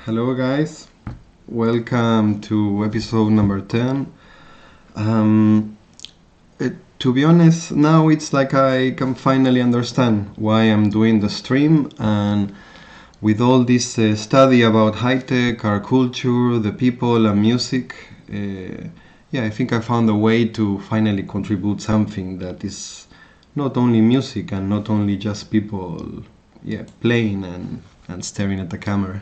Hello guys, welcome to episode number 10. To be honest, now it's like I can finally understand why I'm doing the stream, and with all this study about high-tech, our culture, the people and music, I think I found a way to finally contribute something that is not only music and not only just people playing and staring at the camera.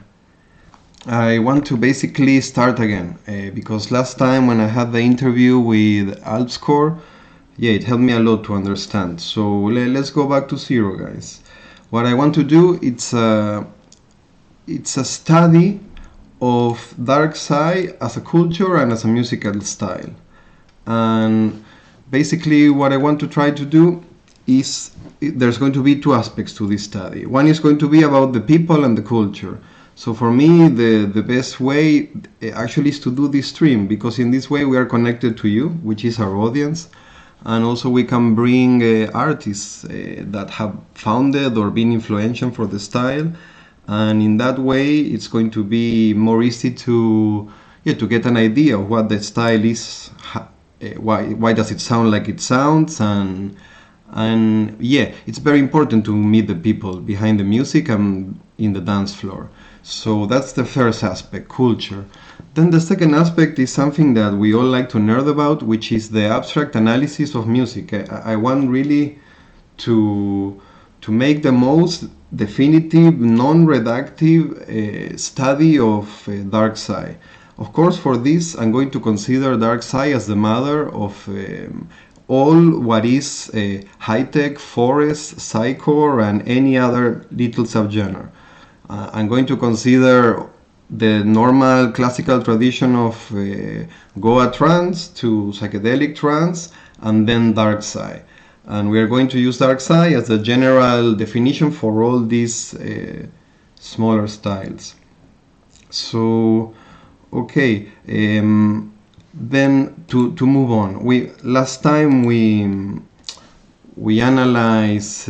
I want to basically start again because last time when I had the interview with Alpscore, it helped me a lot to understand. So let's go back to zero, guys. What I want to do, it's a study of darkside as a culture and as a musical style. And basically what I want to try to do is, there's going to be two aspects to this study. One is going to be about the people and the culture. So for me, the best way actually is to do this stream, because in this way we are connected to you, which is our audience, and also we can bring artists that have founded or been influential for the style, and in that way it's going to be more easy to get an idea of what the style is, why does it sound like it sounds, and it's very important to meet the people behind the music and in the dance floor. So that's the first aspect, culture. Then the second aspect is something that we all like to nerd about, which is the abstract analysis of music. I want really to make the most definitive, non-reductive study of darkside. Of course, for this, I'm going to consider darkside as the mother of all what is high-tech, forest, psycho, and any other little subgenre. I'm going to consider the normal classical tradition of Goa trance to psychedelic trance, and then darkside. And we are going to use darkside as the general definition for all these smaller styles. So, okay, then to move on. Last time we analyzed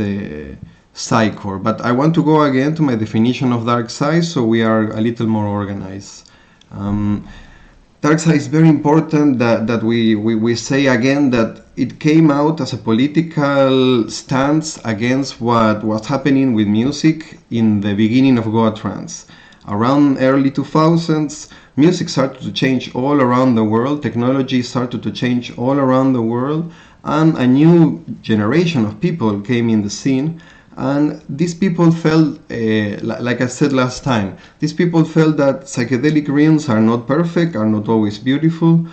Psychor, but I want to go again to my definition of darkside, so we are a little more organized. Darkside is very important that we say again that it came out as a political stance against what was happening with music in the beginning of Goa trance. Around early 2000s, music started to change all around the world, technology started to change all around the world, and a new generation of people came in the scene. And these people felt, like I said last time, these people felt that psychedelic realms are not perfect, are not always beautiful,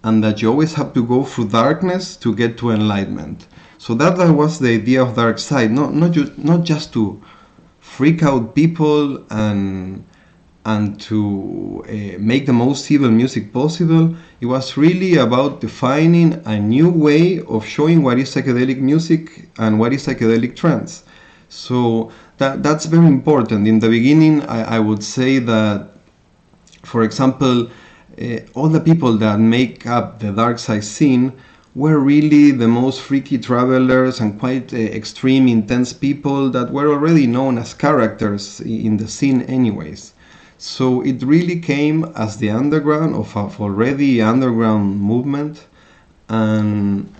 and that you always have to go through darkness to get to enlightenment. So that was the idea of darkside, not just to freak out people and to make the most evil music possible. It was really about defining a new way of showing what is psychedelic music and what is psychedelic trance. So that's very important. In the beginning, I would say that, for example, all the people that make up the darkside scene were really the most freaky travelers and quite extreme, intense people that were already known as characters in the scene anyways. So it really came as the underground of an already underground movement, and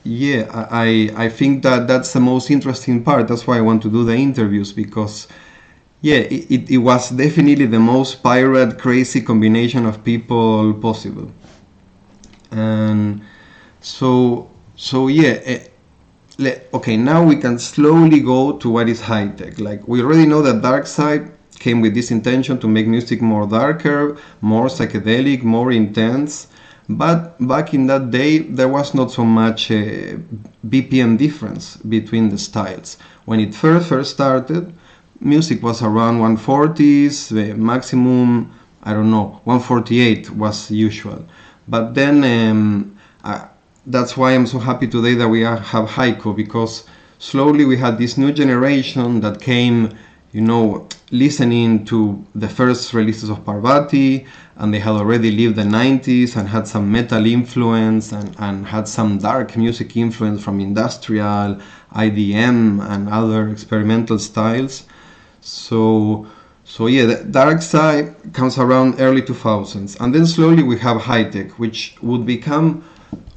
I think that's the most interesting part. That's why I want to do the interviews, because it was definitely the most pirate crazy combination of people possible. And okay, now we can slowly go to what is high tech. Like, we already know that darkside came with this intention to make music more darker, more psychedelic, more intense. But back in that day, there was not so much BPM difference between the styles. When it first started, music was around 140s, the maximum, 148 was usual. But then that's why I'm so happy today that we have haiku, because slowly we had this new generation that came, listening to the first releases of Parvati, and they had already lived the 90s and had some metal influence and had some dark music influence from industrial, IDM and other experimental styles. So So yeah, the dark side comes around early 2000s, and then slowly we have high tech, which would become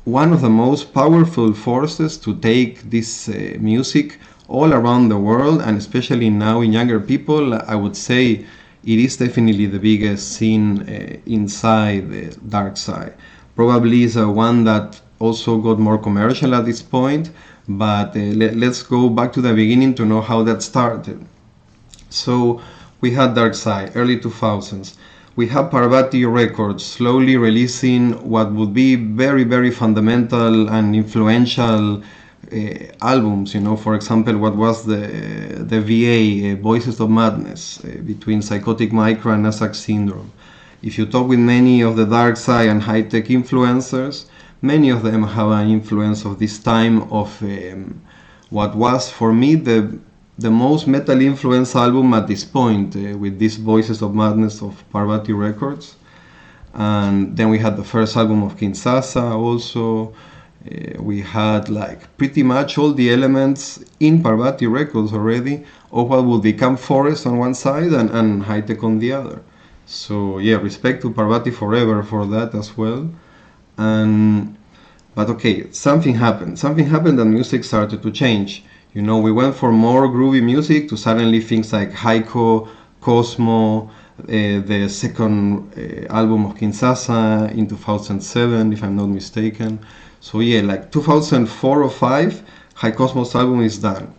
one of the most powerful forces to take this music all around the world, and especially now in younger people. I would say it is definitely the biggest scene inside the dark side. Probably is one that also got more commercial at this point, but let's go back to the beginning to know how that started. So we had Darkside, early 2000s. We had Parvati Records slowly releasing what would be very, very fundamental and influential albums. You know, for example, what was the VA, Voices of Madness, between Psychotic Micro and Nasak Syndrome. If you talk with many of the dark side and high tech influencers, many of them have an influence of this time of what was for me the most metal influence album at this point, with these Voices of Madness of Parvati Records. And then we had the first album of Kinsasa also. We had like pretty much all the elements in Parvati Records already of what would become Forest on one side and high tech on the other. So yeah, respect to Parvati forever for that as well. But okay, something happened. Something happened and music started to change. You know, we went for more groovy music to suddenly things like Haiko, Cosmo, the second album of Kinsasa in 2007, if I'm not mistaken. So yeah, like 2004 or 5, High Cosmos album is done.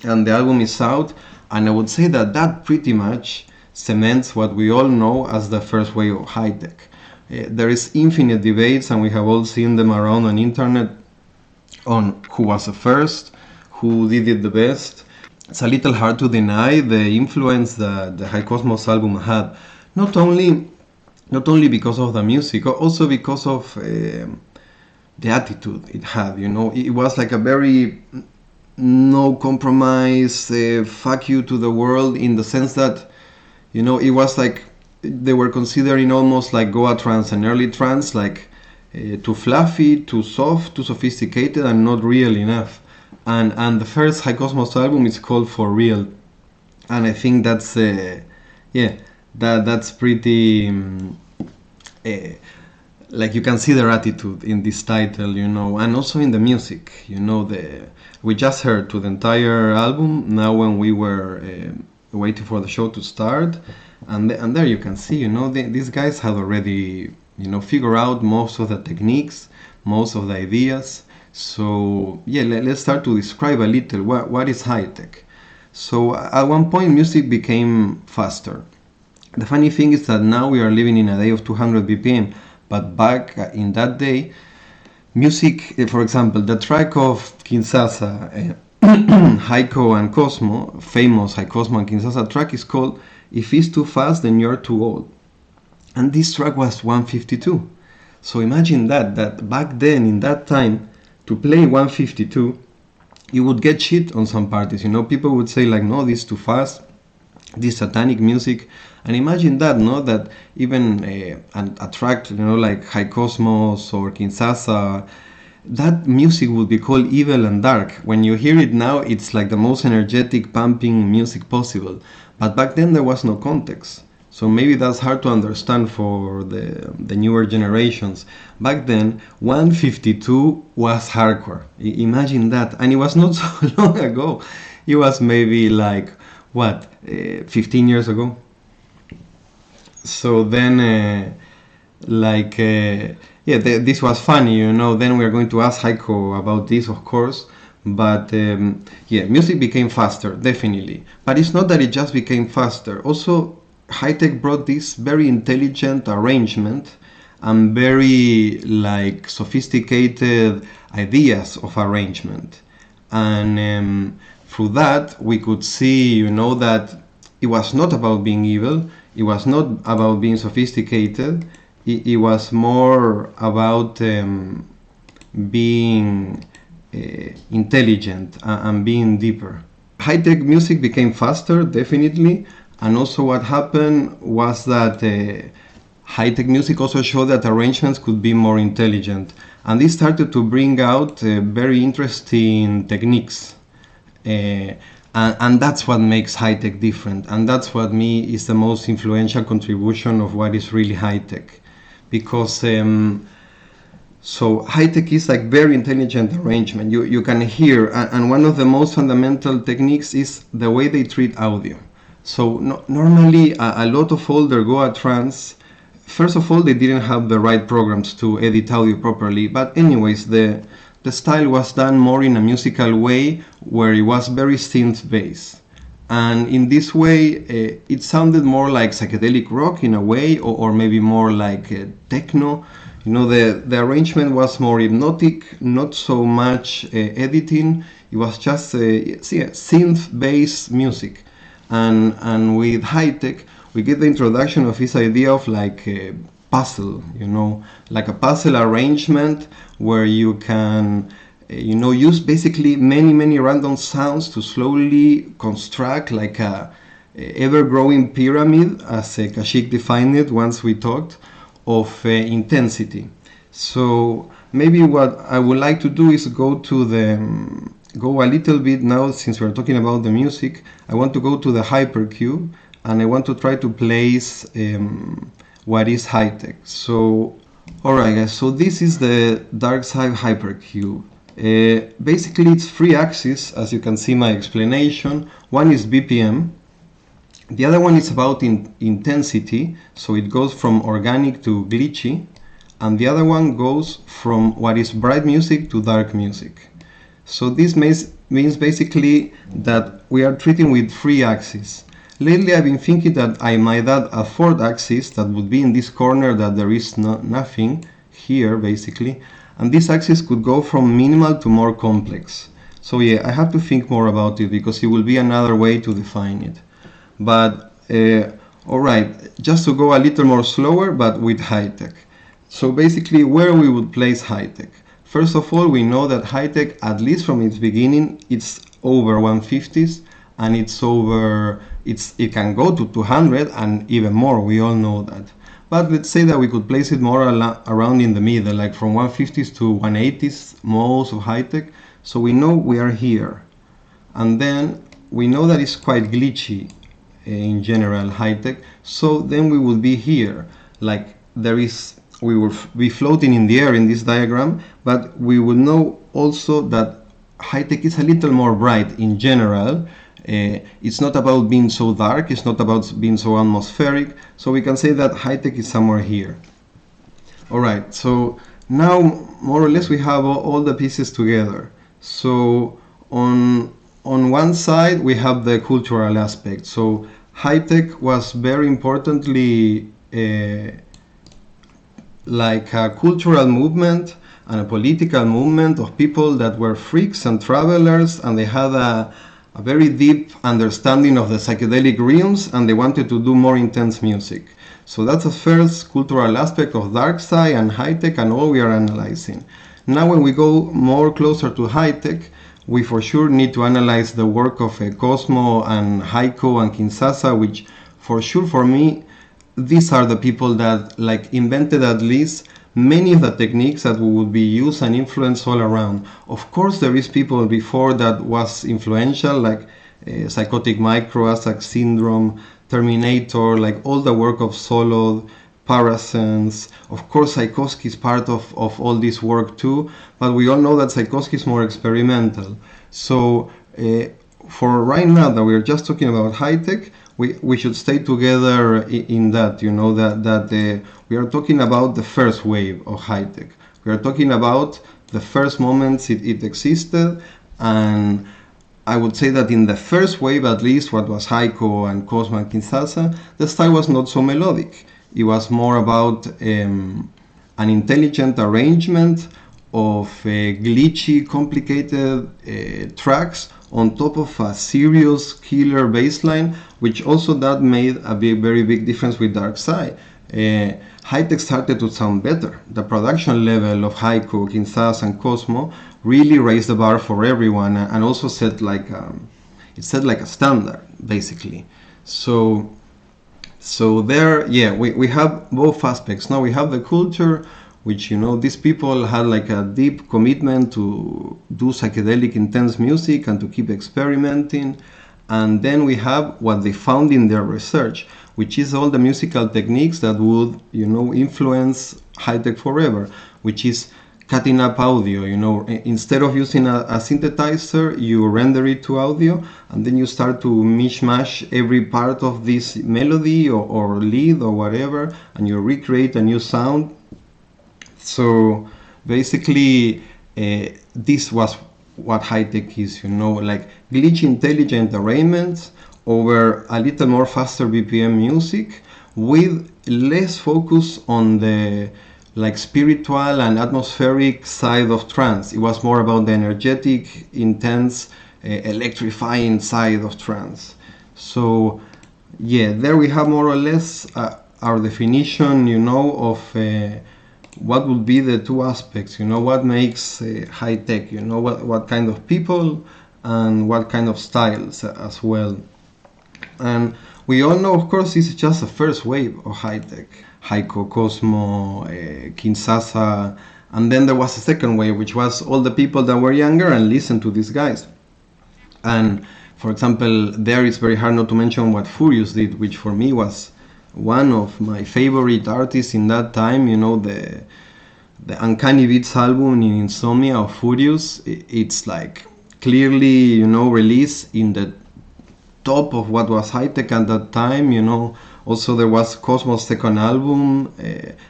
And the album is out, and I would say that pretty much cements what we all know as the first wave of high tech. There is infinite debates, and we have all seen them around on internet on who was the first, who did it the best. It's a little hard to deny the influence that the High Cosmos album had, not only because of the music, also because of the attitude it had. You know, it was like a very no compromise, fuck you to the world, in the sense that, you know, it was like they were considering almost like Goa trance and early trance, like too fluffy, too soft, too sophisticated, and not real enough. And the first High Cosmos album is called For Real, and I think that's that's pretty like you can see their attitude in this title, you know, and also in the music. You know, we just heard to the entire album now when we were waiting for the show to start, and there you can see, you know, these guys had already, you know, figured out most of the techniques, most of the ideas. So yeah, let's start to describe a little what is high tech. So at one point music became faster. The funny thing is that now we are living in a day of 200 BPM, but back in that day, music, for example, the track of Kinsasa, Haiko and Cosmo, famous High Cosmo and Kinsasa track, is called If It's Too Fast Then You're Too Old. And this track was 152. So imagine that back then, in that time, to play 152, you would get shit on some parties. You know, people would say like, no, this is too fast, this satanic music. And imagine that, no, that even a track, you know, like High Cosmos or Kinsasa, that music would be called evil and dark. When you hear it now, it's like the most energetic, pumping music possible. But back then there was no context. So maybe that's hard to understand for the newer generations. Back then, 152 was hardcore. Imagine that. And it was not so long ago. It was maybe like, 15 years ago? So then, this was funny, you know. Then we are going to ask Heiko about this, of course. But music became faster, definitely. But it's not that it just became faster. Also, high-tech brought this very intelligent arrangement and very like sophisticated ideas of arrangement. And through that, we could see, you know, that it was not about being evil. It was not about being sophisticated. It was more about being intelligent and being deeper. High-tech music became faster, definitely. And also what happened was that high-tech music also showed that arrangements could be more intelligent. And this started to bring out very interesting techniques. And that's what makes high-tech different, and that's what me is the most influential contribution of what is really high-tech, because so high-tech is like very intelligent arrangement. You can hear, and one of the most fundamental techniques is the way they treat audio. So normally a lot of older Goa trance, first of all, they didn't have the right programs to edit audio properly, but anyways, the style was done more in a musical way where it was very synth based. And in this way, it sounded more like psychedelic rock in a way, or maybe more like techno. You know, the arrangement was more hypnotic, not so much editing. It was just synth based music. And with high-tech, we get the introduction of this idea of like a puzzle, you know, like a puzzle arrangement where you can, you know, use basically many random sounds to slowly construct like a ever-growing pyramid, as Kashik defined it once we talked, of intensity. So maybe what I would like to do is go a little bit now, since we're talking about the music. I want to go to the hypercube, and I want to try to place what is high-tech. So, alright guys, so this is the darkside hypercube. Basically it's 3 axes, as you can see my explanation. One is BPM, the other one is about intensity, so it goes from organic to glitchy, and the other one goes from what is bright music to dark music. So this means basically that we are treating with 3 axes. Lately I've been thinking that I might add a 4th axis that would be in this corner that there is nothing here basically, and this axis could go from minimal to more complex. So yeah, I have to think more about it because it will be another way to define it. But alright, just to go a little more slower but with high-tech. So basically where we would place high-tech. First of all, we know that high-tech, at least from its beginning, it's over 150s, and it can go to 200 and even more, we all know that. But let's say that we could place it more around in the middle, like from 150s to 180s, most of high-tech. So we know we are here. And then we know that it's quite glitchy in general, high-tech. So then we will be here, like we will be floating in the air in this diagram, but we will know also that high-tech is a little more bright in general. It's not about being so dark, it's not about being so atmospheric, so we can say that high-tech is somewhere here. Alright, so now more or less we have all the pieces together. So on one side we have the cultural aspect. So high-tech was very importantly like a cultural movement and a political movement of people that were freaks and travelers, and they had a very deep understanding of the psychedelic realms, and they wanted to do more intense music. So that's the first cultural aspect of darkside and high-tech and all we are analyzing. Now when we go more closer to high-tech, we for sure need to analyze the work of Cosmo and Heiko and Kinsasa, which for sure for me these are the people that like invented at least many of the techniques that would be used and influenced all around. Of course there is people before that was influential, like Psychotic Micro, Asak Syndrome, Terminator, like all the work of Solo, Parasense. Of course Tchaikovsky is part of all this work too, but we all know that Tchaikovsky is more experimental. So for right now that we're just talking about high-tech, we should stay together in that, you know, that we are talking about the first wave of high-tech. We are talking about the first moments it existed, and I would say that in the first wave, at least, what was Heiko and Cosmo and Kinsasa, the style was not so melodic. It was more about an intelligent arrangement of glitchy, complicated tracks on top of a serious killer bass line, which also that made a very big difference with Darkside. High-tech started to sound better. The production level of Heiko, Kinsas, and Cosmo really raised the bar for everyone, and also set like a standard basically. So there, yeah, we have both aspects. Now we have the culture, which, you know, these people had like a deep commitment to do psychedelic intense music and to keep experimenting. And then we have what they found in their research, which is all the musical techniques that would, influence high-tech forever, which is cutting up audio. Instead of using a synthesizer, you render it to audio, and then you start to mishmash every part of this melody or lead or whatever, and you recreate a new sound. So basically, this was what high-tech is, like glitch intelligent arrangements over a little more faster BPM music with less focus on the like spiritual and atmospheric side of trance. It was more about the energetic, intense, electrifying side of trance. So yeah, there we have more or less our definition, of what would be the two aspects, what makes high tech, what kind of people and what kind of styles as well. And we all know, of course, this is just the first wave of high tech. Heiko, Cosmo, Kinshasa, and then there was a second wave, which was all the people that were younger and listened to these guys. And for example, there it's very hard not to mention what Furious did, which for me was one of my favorite artists in that time. The Uncanny Beats album in Insomnia of Furious, it's like clearly, released in the top of what was high tech at that time. Also there was Cosmo's second album,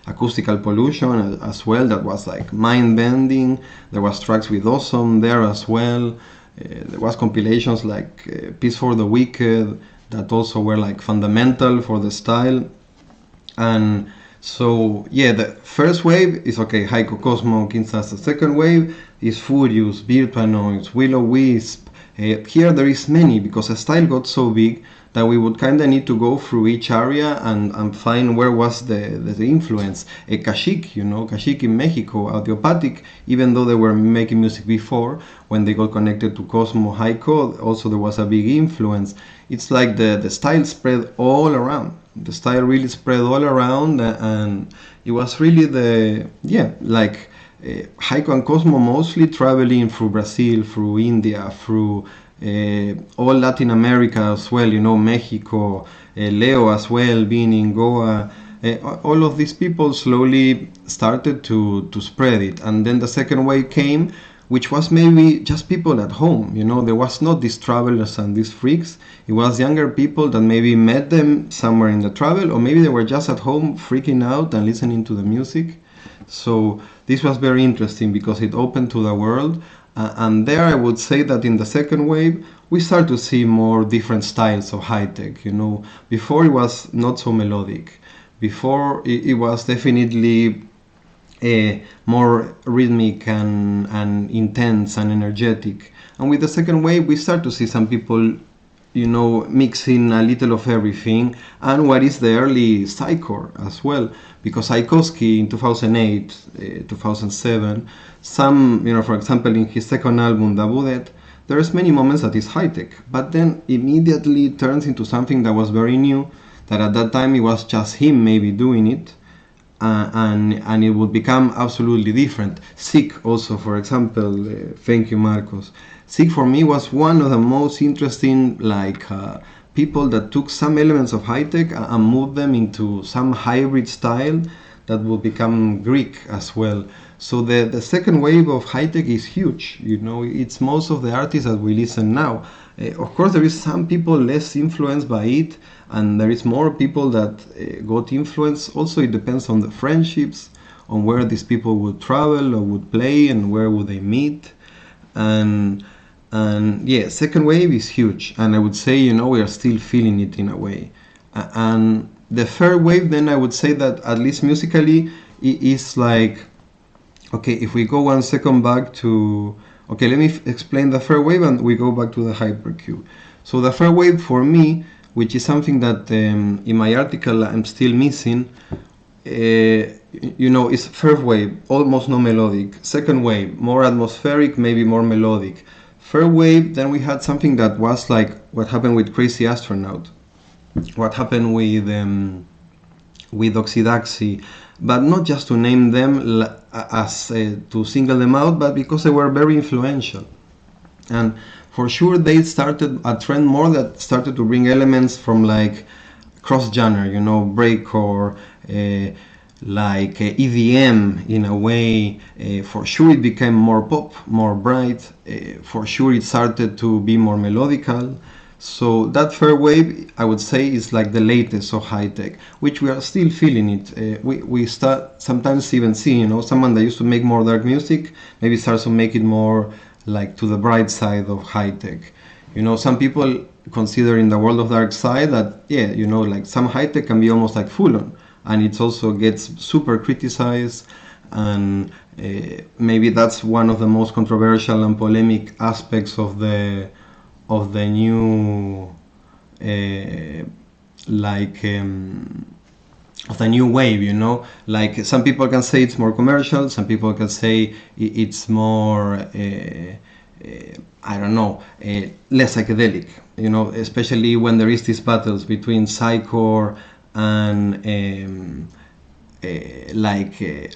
Acoustical Pollution, as well, that was like mind-bending. There was tracks with Awesome there as well. There was compilations like Peace for the Wicked that also were like fundamental for the style. And so yeah, the first wave is okay, Heiko, Cosmo, Kinshasa. Second wave is Furious, Virtuanoids, Will-O-Wisp. Here there is many, because the style got so big that we would kind of need to go through each area and find where was the influence. Kashik, Kashik in Mexico, Audiopathic, even though they were making music before, when they got connected to Cosmo, Heiko, also there was a big influence. It's like the style spread all around. The style really spread all around, and it was really Heiko and Cosmo mostly traveling through Brazil, through India, through all Latin America as well, Mexico, Leo as well, being in Goa. All of these people slowly started to spread it. And then the second wave came, which was maybe just people at home. There was not these travelers and these freaks. It was younger people that maybe met them somewhere in the travel, or maybe they were just at home freaking out and listening to the music. So this was very interesting because it opened to the world. And there I would say that in the second wave, we start to see more different styles of high-tech. Before it was not so melodic. Before it was definitely more rhythmic and intense and energetic. And with the second wave, we start to see some people, mixing a little of everything, and what is the early psychcore as well, because Tchaikovsky in 2008, 2007, for example, in his second album, The Budet, there's many moments that is high-tech, but then immediately turns into something that was very new, that at that time it was just him maybe doing it, and it would become absolutely different. Sick also, for example, thank you, Marcos. Sick for me was one of the most interesting people that took some elements of high-tech and moved them into some hybrid style that would become Greek as well. So the second wave of high-tech is huge. It's most of the artists that we listen now. Of course, there is some people less influenced by it, and there is more people that got influenced. Also, it depends on the friendships, on where these people would travel or would play and where would they meet. And yeah, second wave is huge, and I would say, we are still feeling it in a way. And the third wave, then I would say that at least musically, it is like, okay, if we go 1 second back to, okay, let me explain the third wave and we go back to the hypercube. So the third wave for me, which is something that in my article I'm still missing, is third wave, almost no melodic. Second wave, more atmospheric, maybe more melodic. Third wave, then we had something that was like what happened with Crazy Astronaut, what happened with Oxydaxy, but not just to name them as to single them out, but because they were very influential. And for sure they started a trend more that started to bring elements from like cross-genre, you know, breakcore, EDM in a way. For sure it became more pop, more bright. For sure it started to be more melodical. So that third wave, I would say, is like the latest of high tech, which we are still feeling it. We start sometimes even seeing, you know, someone that used to make more dark music maybe starts to make it more like to the bright side of high tech. You know, some people consider in the world of dark side that, yeah, you know, like some high tech can be almost like full on, and it also gets super criticized, and maybe that's one of the most controversial and polemic aspects of the new of the new wave, you know. Like some people can say it's more commercial, some people can say it's more I don't know, less psychedelic, you know, especially when there is these battles between psychcore and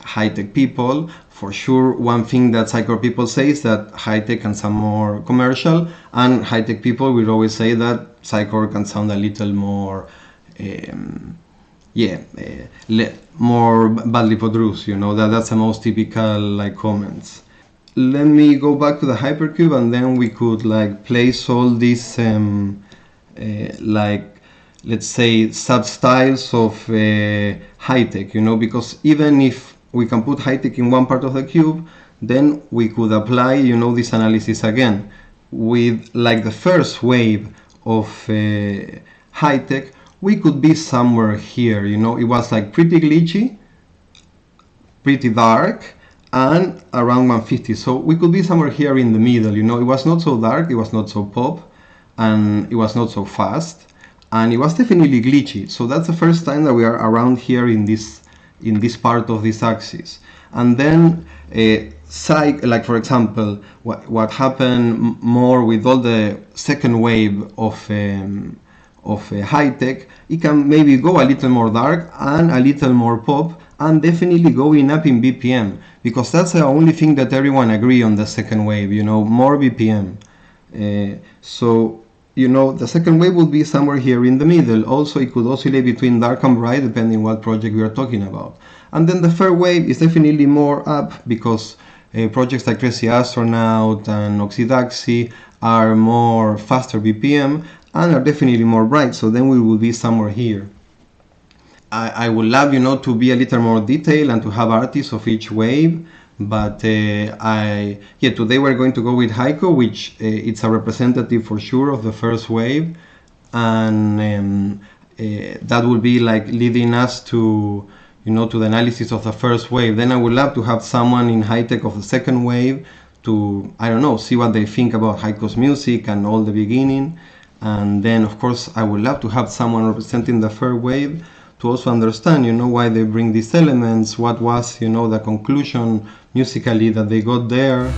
high-tech people. For sure, one thing that psychcore people say is that high-tech can sound more commercial, and high-tech people will always say that psychcore can sound a little more more badly produced, you know. That's the most typical like comments. Let me go back to the hypercube, and then we could like place all these let's say sub-styles of high-tech, you know, because even if we can put high-tech in one part of the cube, then we could apply, you know, this analysis again with like the first wave of high-tech. We could be somewhere here, you know. It was like pretty glitchy, pretty dark, and around 150. So we could be somewhere here in the middle, you know. It was not so dark, it was not so pop, and it was not so fast, and it was definitely glitchy. So that's the first time that we are around here in this part of this axis. And then like for example, what happened more with all the second wave of high tech, it can maybe go a little more dark and a little more pop, and definitely going up in BPM, because that's the only thing that everyone agree on the second wave, you know, more BPM. So, you know, the second wave would be somewhere here in the middle. Also, it could oscillate between dark and bright depending what project we are talking about. And then the third wave is definitely more up, because projects like Crazy Astronaut and Oxydaxy are more faster BPM and are definitely more bright. So then we will be somewhere here. I would love, you know, to be a little more detailed and to have artists of each wave, but today we're going to go with Heiko, which it's a representative for sure of the first wave, and that will be like leading us to, you know, to the analysis of the first wave. Then I would love to have someone in high tech of the second wave to, I don't know, see what they think about Heiko's music and all the beginning, and then of course I would love to have someone representing the third wave to also understand, you know, why they bring these elements, what was, you know, the conclusion musically that they got there.